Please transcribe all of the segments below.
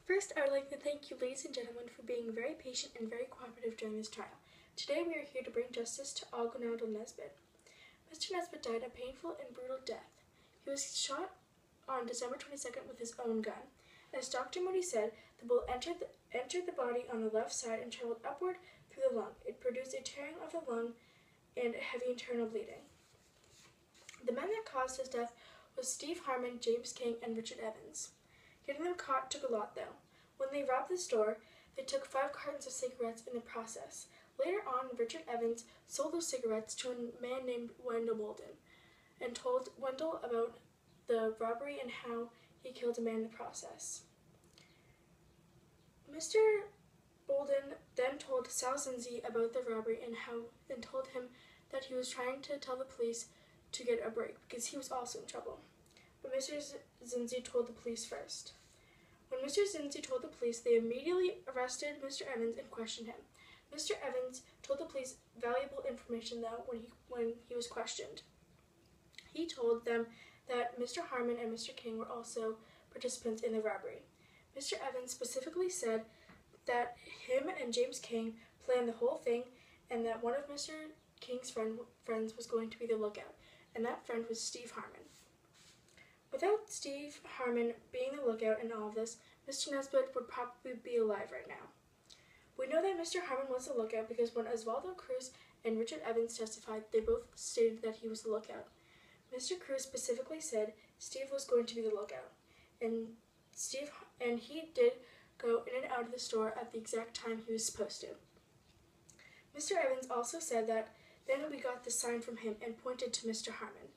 First, I would like to thank you, ladies and gentlemen, for being very patient and very cooperative during this trial. Today we are here to bring justice to Aguinaldo Nesbitt. Mr. Nesbitt died a painful and brutal death. He was shot on December 22nd with his own gun. As Dr. Moody said, the bullet entered the body on the left side and traveled upward through the lung. It produced a tearing of the lung and heavy internal bleeding. The men that caused his death was Steve Harmon, James King, and Richard Evans. Getting them caught took a lot, though. When they robbed the store, they took 5 cartons of cigarettes in the process. Later on, Richard Evans sold those cigarettes to a man named Wendell Bolden and told Wendell about the robbery and how he killed a man in the process. Mr. Bolden then told Sal Zinzi about the robbery and told him that he was trying to tell the police to get a break because he was also in trouble. But Mr. Zinzi told the police first. When Mr. Zinzi told the police, they immediately arrested Mr. Evans and questioned him. Mr. Evans told the police valuable information, though, when he was questioned. He told them that Mr. Harmon and Mr. King were also participants in the robbery. Mr. Evans specifically said that him and James King planned the whole thing and that one of Mr. King's friends was going to be the lookout, and that friend was Steve Harmon. Without Steve Harmon being the lookout in all of this, Mr. Nesbitt would probably be alive right now. We know that Mr. Harmon was the lookout because when Osvaldo Cruz and Richard Evans testified, they both stated that he was the lookout. Mr. Cruz specifically said Steve was going to be the lookout, and he did go in and out of the store at the exact time he was supposed to. Mr. Evans also said that then we got the sign from him and pointed to Mr. Harmon.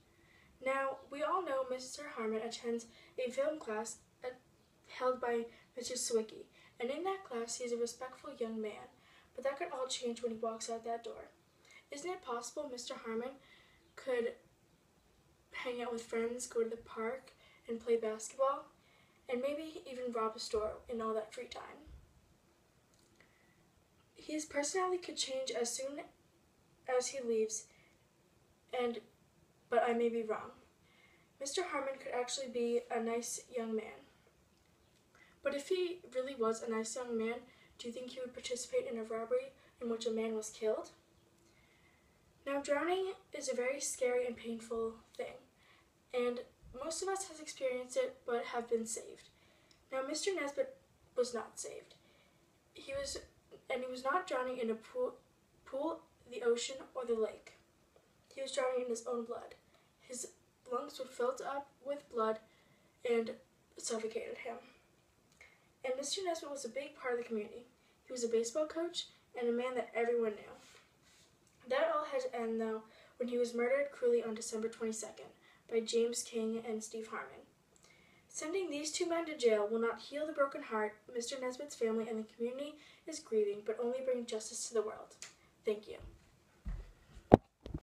Now, we all know Mr. Harmon attends a film class held by Mr. Sawicki, and in that class he is a respectful young man, but that could all change when he walks out that door. Isn't it possible Mr. Harmon could hang out with friends, go to the park, and play basketball, and maybe even rob a store in all that free time? His personality could change as soon as he leaves, but I may be wrong. Mr. Harmon could actually be a nice young man. But if he really was a nice young man, do you think he would participate in a robbery in which a man was killed? Now, drowning is a very scary and painful thing, and most of us has experienced it but have been saved. Now, Mr. Nesbitt was not saved. He was not drowning in a pool, the ocean, or the lake. He was drowning in his own blood. His lungs were filled up with blood and suffocated him. And Mr. Nesbitt was a big part of the community. He was a baseball coach and a man that everyone knew. That all had to end, though, when he was murdered cruelly on December 22nd by James King and Steve Harmon. Sending these 2 men to jail will not heal the broken heart Mr. Nesbitt's family and the community is grieving, but only bring justice to the world. Thank you.